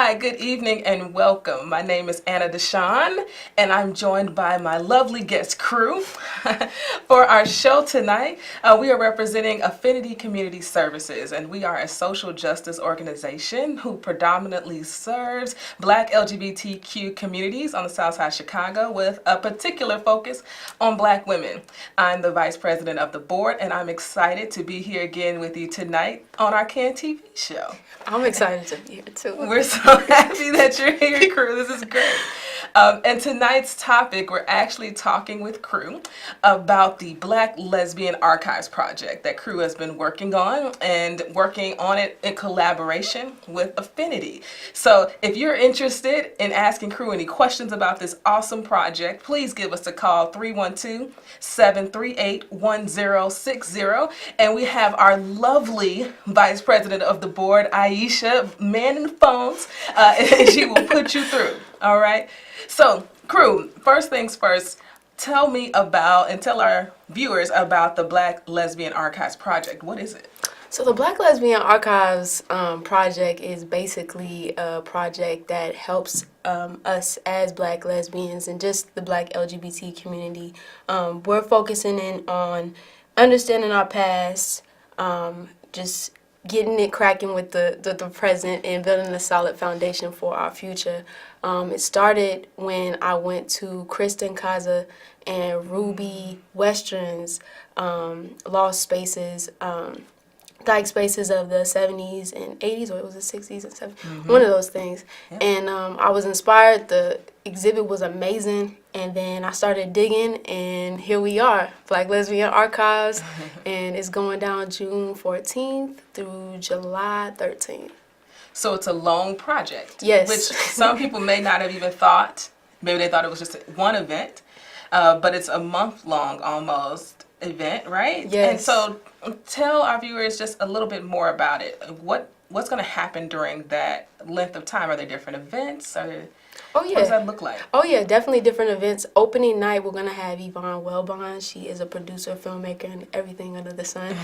Hi, good evening and welcome. My name is Anna Deshawn and I'm joined by my lovely guest crew. For our show tonight, we are representing Affinity Community Services, and we are a social justice organization who predominantly serves Black LGBTQ communities on the South Side of Chicago with a particular focus on Black women. I'm the Vice President of the board and I'm excited to be here again with you tonight on our CAN TV show. I'm excited to be here too. We're so happy that you're here, crew. This is great. And tonight's topic, we're actually talking with crew about the Black Lesbian Archives project that crew has been working on it in collaboration with Affinity. So if you're interested in asking crew any questions about this awesome project, please give us a call, 312-738-1060. And we have our lovely Vice President of the board, Aisha, manning the phones, and she will put you through. All right. So, crew, first things first, tell me about and tell our viewers about the Black Lesbian Archives project. What is it? So the Black Lesbian Archives project is basically a project that helps us as Black lesbians and just the Black LGBT community. We're focusing in on understanding our past, just getting it cracking with the present and building a solid foundation for our future. It started when I went to Kristen Kaza and Ruby Western's Lost Spaces, dyke spaces of the 70s and 80s, or it was the 60s and 70s, one of those things. Yeah. And I was inspired. The exhibit was amazing. And then I started digging, and here we are, Black Lesbian Archives, and it's going down June 14th through July 13th. So it's a long project. Yes. Which some people may not have even thought. Maybe they thought it was just one event, but it's a month-long almost event, right? Yes. And so tell our viewers just a little bit more about it. What's going to happen during that length of time? Are there different events? Oh, yeah. What does that look like? Oh, yeah, definitely different events. Opening night, we're going to have Yvonne Wellbond. She is a producer, filmmaker, and everything under the sun.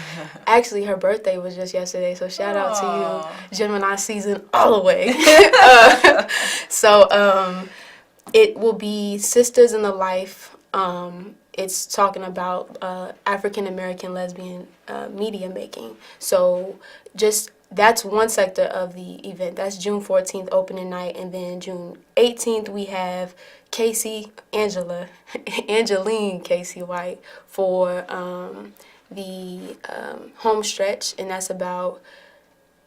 Actually, her birthday was just yesterday, so shout out to you. Gemini season all the way. It will be Sisters in the Life. It's talking about African-American lesbian media making. So just that's one sector of the event. That's June 14th, opening night. And then June 18th, we have Angeline Casey White for the home stretch. And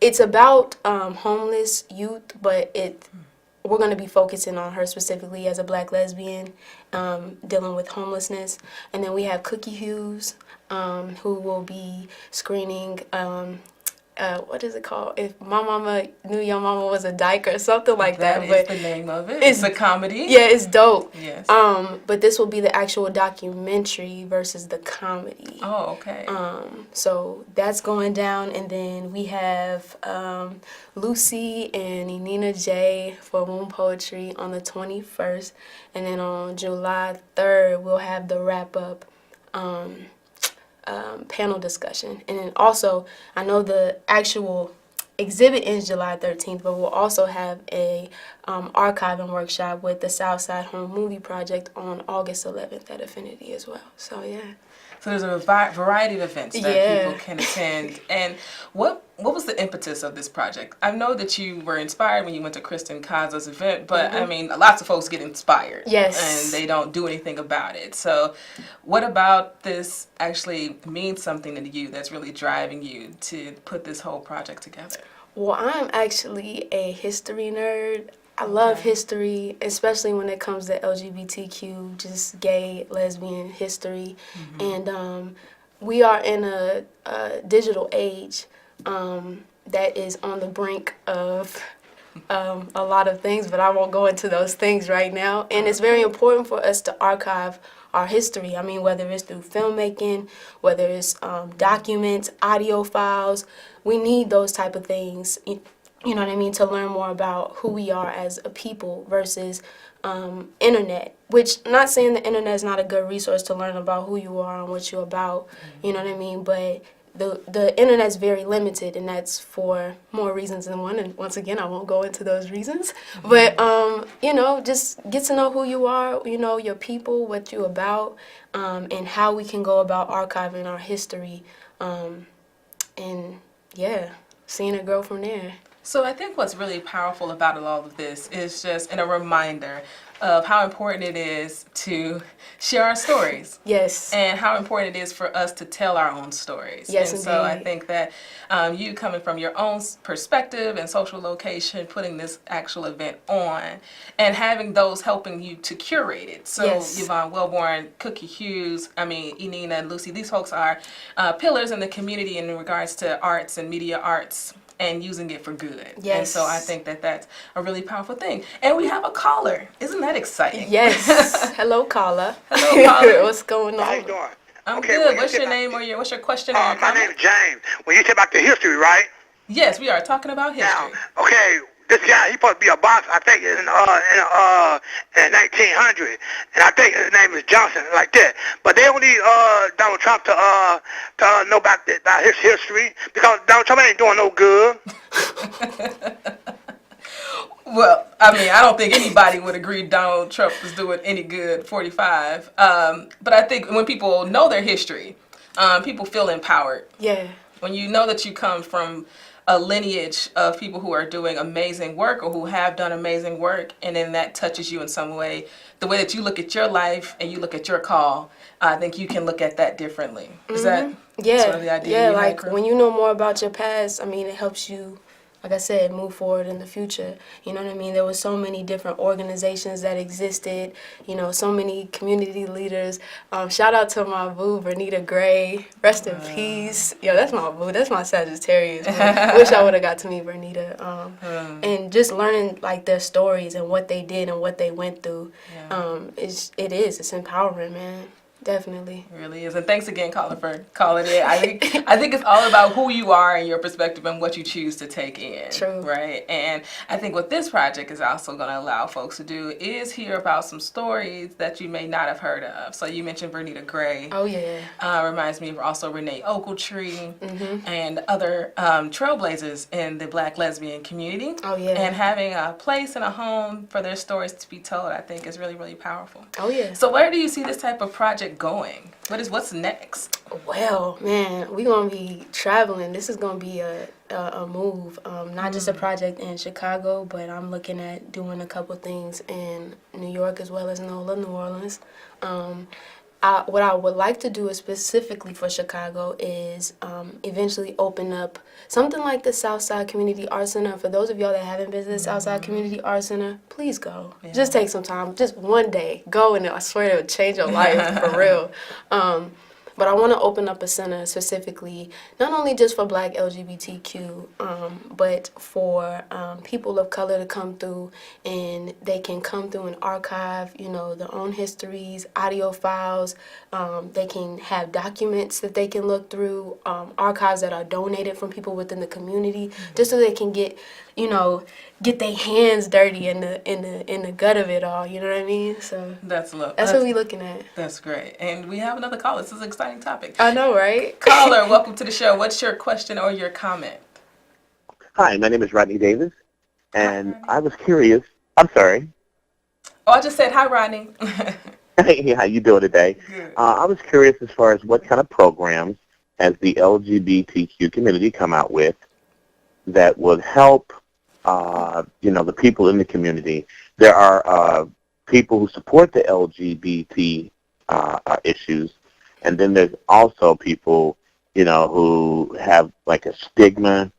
it's about homeless youth, but we're going to be focusing on her specifically as a Black lesbian dealing with homelessness. And then we have Cookie Hughes, who will be screening what is it called? If My Mama Knew Your Mama Was a Dyke or something like that. That is the name of it. It's a comedy. Yeah, it's dope. Yes. But this will be the actual documentary versus the comedy. Oh, okay. So that's going down, and then we have Lucy and Enina J for Womb Poetry on the 21st, and then on July 3rd we'll have the wrap up panel discussion. And then also, I know the actual exhibit ends July 13th, but we'll also have a archiving workshop with the Southside Home Movie Project on August 11th at Affinity as well. So yeah. So there's a variety of events that people can attend. And what was the impetus of this project? I know that you were inspired when you went to Kristen Kaza's event, but I mean, lots of folks get inspired. Yes. And they don't do anything about it. So what about this actually means something to you that's really driving you to put this whole project together? Well, I'm actually a history nerd. I love history, especially when it comes to LGBTQ, just gay, lesbian history. And we are in a digital age that is on the brink of a lot of things, but I won't go into those things right now. And it's very important for us to archive our history. I mean, whether it's through filmmaking, whether it's documents, audio files, we need those type of things. You know what I mean, to learn more about who we are as a people versus internet, which I'm not saying the internet is not a good resource to learn about who you are and what you're about, you know what I mean, but the internet's very limited, and that's for more reasons than one. And once again, I won't go into those reasons. But you know, just get to know who you are, you know, your people, what you're about, and how we can go about archiving our history, and yeah, seeing it grow from there. So I think what's really powerful about all of this is just a reminder of how important it is to share our stories. Yes. And how important it is for us to tell our own stories. Yes, and so I indeed. think that you coming from your own perspective and social location, putting this actual event on, and having those helping you to curate it. So Yes. Yvonne Wellborn, Cookie Hughes, Enina and Lucy, these folks are pillars in the community in regards to arts and media arts, and using it for good. Yes. And so I think that that's a really powerful thing. And we have a caller. Isn't that exciting? Yes. Hello, caller. Hello, caller. What's going on? How you doing? I'm Okay, good. well, What's you your said name or what's your question or your my comment? name is James. When you said about the history, right? Yes, we are talking about history. Now, okay, this guy, he supposed to be a boss, I think, in 1900, and I think his name is Johnson, like that. But they don't need Donald Trump to know about his history, because Donald Trump ain't doing no good. Well, I mean, I don't think anybody would agree Donald Trump was doing any good 45. But I think when people know their history, people feel empowered. Yeah. When you know that you come from a lineage of people who are doing amazing work or who have done amazing work, and then that touches you in some way, the way that you look at your life and you look at your call, I think you can look at that differently. Is that sort of the idea? Yeah, you had, like Crew? when you know more about your past, I mean, it helps you, like I said, move forward in the future. You know what I mean? There were so many different organizations that existed, you know, so many community leaders. Shout out to my boo, Bernita Gray. Rest in peace. Yo, that's my boo. That's my Sagittarius. Wish I would have got to meet Bernita. And just learning, like, their stories and what they did and what they went through, it's empowering, man. Definitely. It really is. And thanks again, caller, for calling in. I think it's all about who you are and your perspective and what you choose to take in. True. Right? And I think what this project is also going to allow folks to do is hear about some stories that you may not have heard of. So you mentioned Bernita Gray. Oh, yeah. Reminds me of also Renee Ogletree and other trailblazers in the Black lesbian community. Oh, yeah. And having a place and a home for their stories to be told, I think, is really, really powerful. Oh, yeah. So where do you see this type of project going? What's next? Well, man, we're going to be traveling. This is going to be a move, not just a project in Chicago, but I'm looking at doing a couple things in New York as well as NOLA, New Orleans. What I would like to do is specifically for Chicago is eventually open up something like the Southside Community Arts Center. For those of y'all that haven't visited Southside Community Arts Center, please go. Yeah. Just take some time, just one day. Go, and I swear it'll change your life, for real. But I want to open up a center specifically, not only just for Black LGBTQ, but for people of color to come through, and they can come through and archive, you know, their own histories, audio files. They can have documents that they can look through, archives that are donated from people within the community, just so they can get, you know, get their hands dirty in the gut of it all. You know what I mean? So that's what we're looking at. That's great. And we have another caller. This is an exciting topic. I know, right? Caller, welcome to the show. What's your question or your comment? Hi, my name is Rodney Davis, and I was curious. I'm sorry. Oh, I just said hi, Rodney. Hey, how you doing today? Good. I was curious as far as what kind of programs has the LGBTQ community come out with that would help, you know, the people in the community. There are people who support the LGBT issues, and then there's also people, you know, who have like a stigma,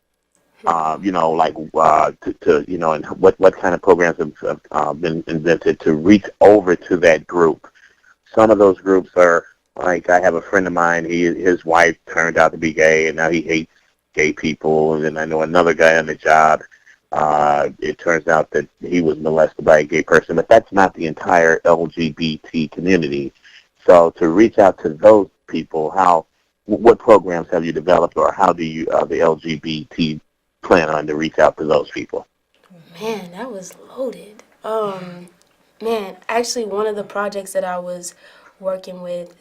you know, like to you know, and what kind of programs have been invented to reach over to that group. Some of those groups are like, I have a friend of mine. His wife turned out to be gay, and now he hates gay people. And then I know another guy on the job. It turns out that he was molested by a gay person, but that's not the entire LGBT community. So to reach out to those people, what programs have you developed, or how do you, the LGBT, plan on to reach out to those people? Man, that was loaded. Man, actually, one of the projects that I was working with,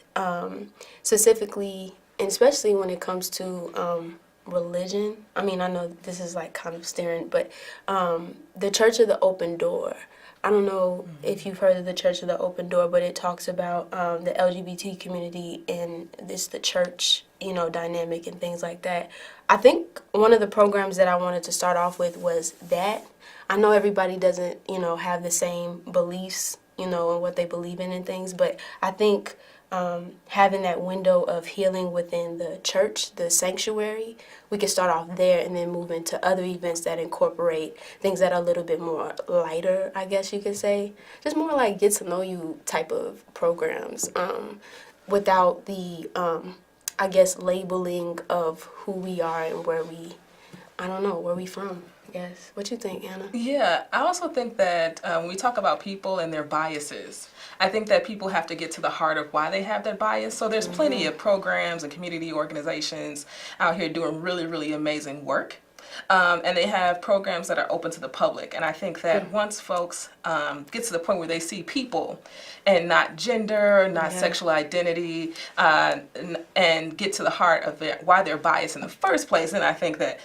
specifically and especially when it comes to religion. I mean, I know this is like kind of staring, but the Church of the Open Door. I don't know if you've heard of the Church of the Open Door, but it talks about the LGBT community and the church, dynamic and things like that. I think one of the programs that I wanted to start off with was that. I know everybody doesn't, have the same beliefs, and what they believe in and things, but I think having that window of healing within the church, the sanctuary, we can start off there and then move into other events that incorporate things that are a little bit more lighter, I guess you could say. Just more like get to know you type of programs without the, I guess, labeling of who we are and where we from. Yes. What you think, Anna? Yeah, I also think that when we talk about people and their biases, I think that people have to get to the heart of why they have that bias. So there's plenty of programs and community organizations out here doing really, really amazing work. And they have programs that are open to the public. And I think that once folks get to the point where they see people and not gender, not sexual identity, and get to the heart of why they're biased in the first place, then I think that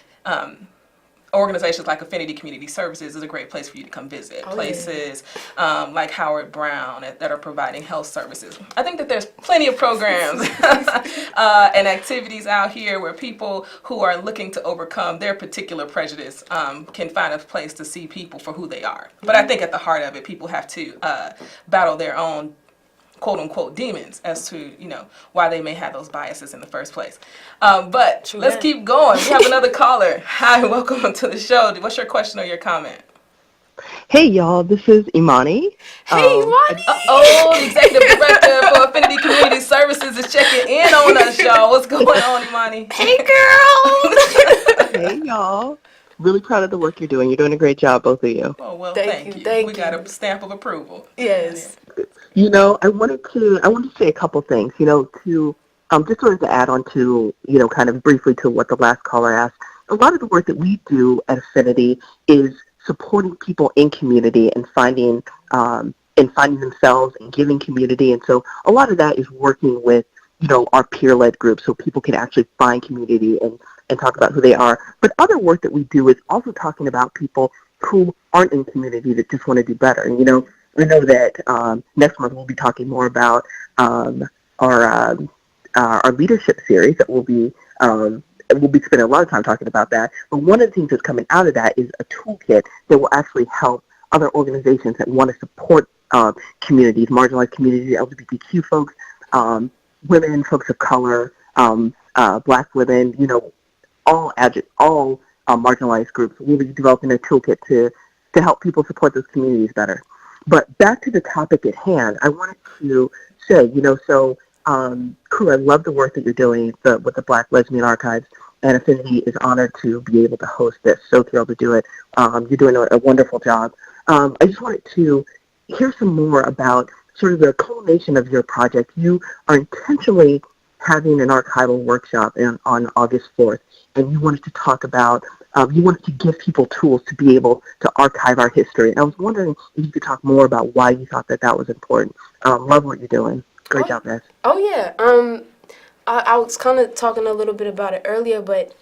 organizations like Affinity Community Services is a great place for you to come visit. Places like Howard Brown that are providing health services. I think that there's plenty of programs and activities out here where people who are looking to overcome their particular prejudice can find a place to see people for who they are. But I think at the heart of it, people have to battle their own quote unquote demons as to why they may have those biases in the first place. But let's keep going. We have another caller. Hi, welcome to the show. What's your question or your comment? Hey y'all, this is Imani. Hey Imani! The executive director for Affinity Community Services is checking in on us, y'all. What's going on, Imani? Hey girl! Hey y'all. Really proud of the work you're doing. You're doing a great job, both of you. Oh well, thank you. We got a stamp of approval. Yes. I wanted to say a couple things, to just sort of to add on to, kind of briefly to what the last caller asked. A lot of the work that we do at Affinity is supporting people in community and finding themselves and giving community. And so a lot of that is working with, our peer-led groups so people can actually find community and talk about who they are. But other work that we do is also talking about people who aren't in community that just want to do better. And, I know that next month we'll be talking more about our leadership series that we'll be spending a lot of time talking about that. But one of the things that's coming out of that is a toolkit that will actually help other organizations that want to support communities, marginalized communities, LGBTQ folks, women, folks of color, Black women, all marginalized groups. We'll be developing a toolkit to help people support those communities better. But back to the topic at hand, I wanted to say, Crew, I love the work that you're doing with the Black Lesbian Archives, and Affinity is honored to be able to host this. So thrilled to do it. You're doing a wonderful job. I just wanted to hear some more about sort of the culmination of your project. You are intentionally having an archival workshop on August 4th, and you wanted to talk about, you wanted to give people tools to be able to archive our history. And I was wondering if you could talk more about why you thought that was important. Love what you're doing. Great job, guys. Oh, yeah. I was kind of talking a little bit about it earlier, but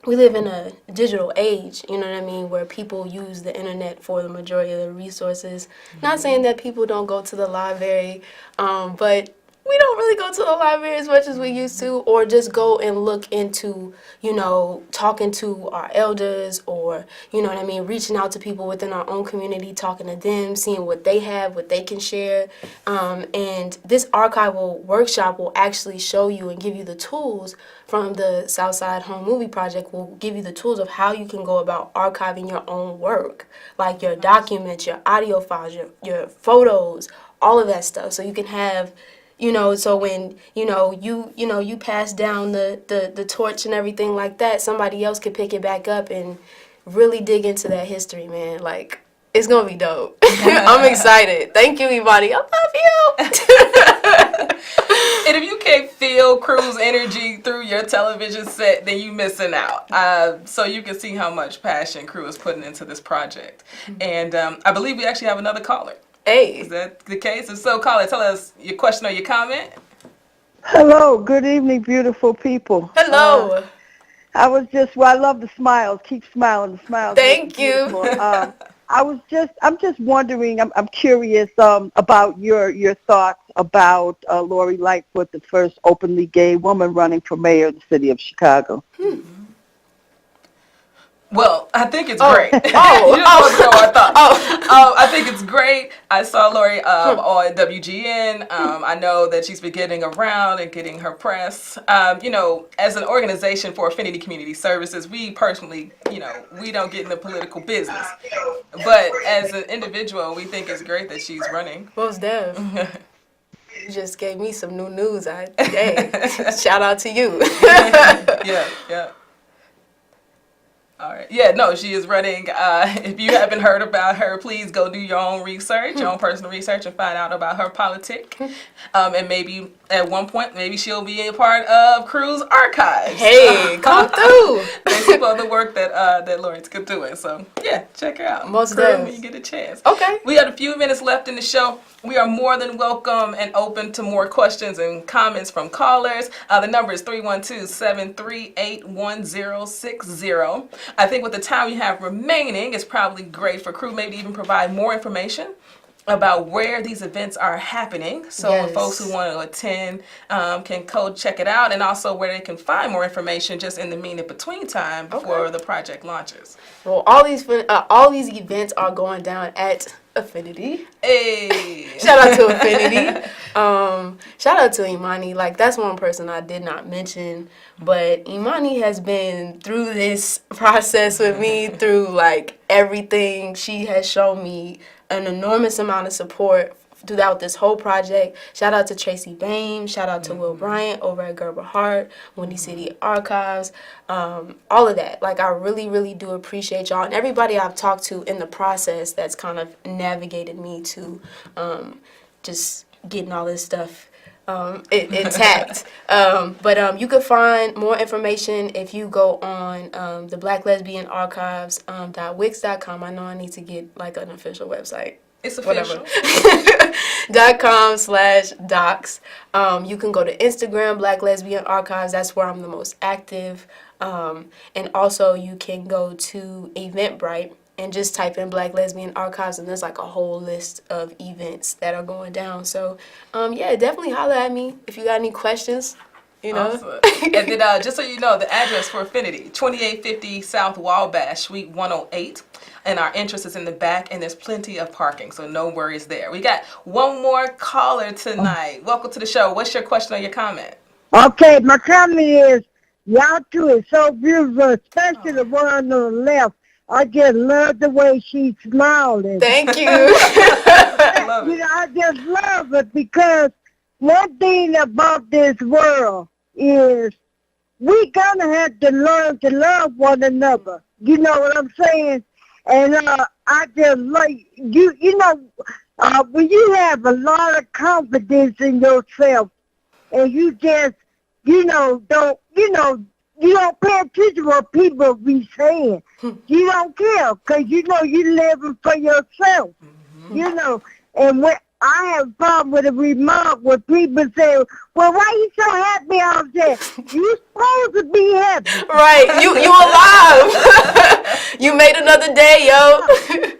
we live in a digital age, where people use the internet for the majority of the resources. Not saying that people don't go to the library, but we don't really go to the library as much as we used to, or just go and look into, talking to our elders, or, reaching out to people within our own community, talking to them, seeing what they have, what they can share. And this archival workshop will actually show you and give you the tools from the Southside Home Movie Project, will give you the tools of how you can go about archiving your own work, like your documents, your audio files, your photos, all of that stuff. So you can have, so when, you pass down the torch and everything like that, somebody else could pick it back up and really dig into that history, man. Like, it's going to be dope. I'm excited. Thank you, everybody. I love you. And if you can't feel Crew's energy through your television set, then you're missing out. So you can see how much passion Crew is putting into this project. And I believe we actually have another caller. Hey. Is that the case? If so, caller, tell us your question or your comment. Hello, good evening, beautiful people. Hello. I love the smiles. Keep smiling. The smiles make Thank beautiful. you. I'm just wondering. I'm curious about your thoughts about Lori Lightfoot, the first openly gay woman running for mayor of the city of Chicago. Well, I think it's great. You just Oh. want to know our thoughts. Oh. I think it's great. I saw Lori on WGN. I know that she's been getting around and getting her press. As an organization for Affinity Community Services, we personally, we don't get into political business. But as an individual, we think it's great that she's running. Most Dev. You just gave me some new news. Hey, shout out to you. Yeah. All right. Yeah, no, she is running. If you haven't heard about her, please go do your own research, your own personal research, and find out about her politic. And maybe at one point, maybe she'll be a part of Crew's archives. Hey, come through. Based upon the work that Lori's doing. So, yeah, check her out. Most Crew, does. when you get a chance. Okay. We have a few minutes left in the show. We are more than welcome and open to more questions and comments from callers. The number is 312-738-1060. I think with the time we have remaining, it's probably great for Crew maybe even provide more information about where these events are happening. So folks who want to attend can check it out, and also where they can find more information just in the between time before the project launches. Well, all these events are going down at Affinity. Hey! Shout out to Affinity. Shout out to Imani. That's one person I did not mention, but Imani has been through this process with me through everything. She has shown me an enormous amount of support throughout this whole project. Shout out to Tracy Bain. Shout out to Will Bryant over at Gerber Hart, Windy City Archives, all of that. I really, really do appreciate y'all and everybody I've talked to in the process that's kind of navigated me to just getting all this stuff intact. But you can find more information if you go on the Black Lesbian Archives .wix.com. I know I need to get an official website. It's official. .com/docs. You can go to Instagram, Black Lesbian Archives. That's where I'm the most active. And also you can go to Eventbrite and just type in Black Lesbian Archives, and there's a whole list of events that are going down. So, definitely holler at me if you got any questions. Awesome. And then just so you know, the address for Affinity, 2850 South Wabash, Suite 108. And our entrance is in the back, and there's plenty of parking, so no worries there. We got one more caller tonight. Welcome to the show. What's your question or your comment? Okay, my comment is, y'all two is so beautiful, especially the one on the left. I just love the way she's smiling. Thank you. I love it. I just love it because one thing about this world is we're going to have to learn to love one another. You know what I'm saying? And I just like, when you have a lot of confidence in yourself and you just, don't pay attention to what people be saying. You don't care because you're living for yourself. And when I have a problem with a remark where people say, well, why you so happy out there? You supposed to be happy. Right. You alive. You made another day, yo.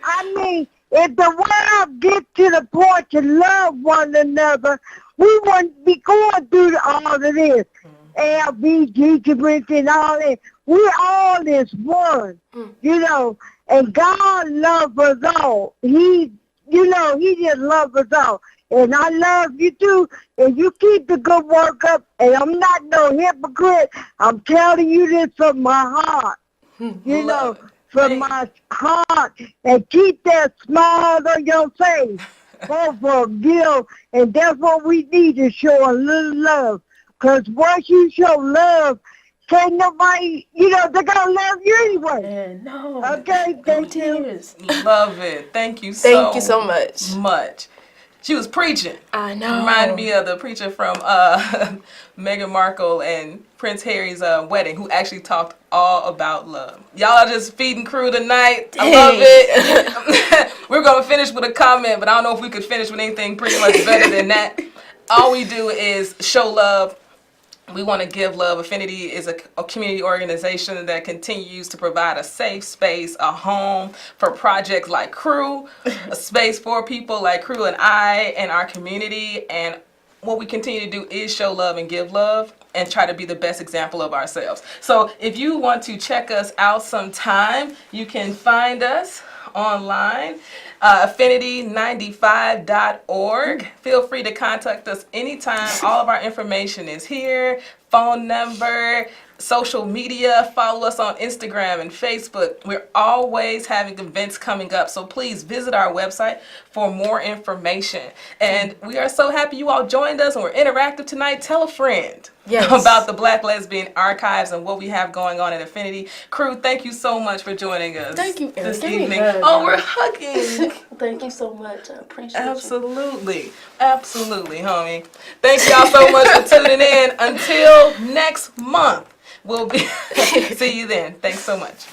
I mean, if the world get to the point to love one another, we wouldn't be going through all of this. LGBT and all that. We all is one, and God loves us all. He just loves us all. And I love you too, and you keep the good work up, and I'm not no hypocrite. I'm telling you this from my heart, from my heart, and keep that smile on your face. And that's what we need to show a little love. Because once you show love, can't nobody, they're going to love you anyway. Man, no. Okay, thank you. Love it. Thank you Thank you so much. She was preaching. I know. Reminded me of the preacher from Meghan Markle and Prince Harry's wedding, who actually talked all about love. Y'all are just feeding Crew tonight. I love it. We're going to finish with a comment, but I don't know if we could finish with anything pretty much better than that. all we do is show love. We want to give love. Affinity is a community organization that continues to provide a safe space, a home for projects like Crew, a space for people like Crew and I and our community. And what we continue to do is show love and give love and try to be the best example of ourselves. So if you want to check us out sometime, you can find us online, affinity95.org. Feel free to contact us anytime. All of our information is here. Phone number, social media. Follow us on Instagram and Facebook. We're always having events coming up, so please visit our website for more information. And we are so happy you all joined us and we're interactive tonight. Tell a friend about the Black Lesbian Archives and what we have going on at Affinity. Crew, thank you so much for joining us. Thank you, this Give me a evening. hug, Oh, we're guys. hugging. Thank you so much. I appreciate Absolutely. Absolutely, homie. Thank y'all so much for tuning in. Until next month, we'll be see you then. Thanks so much.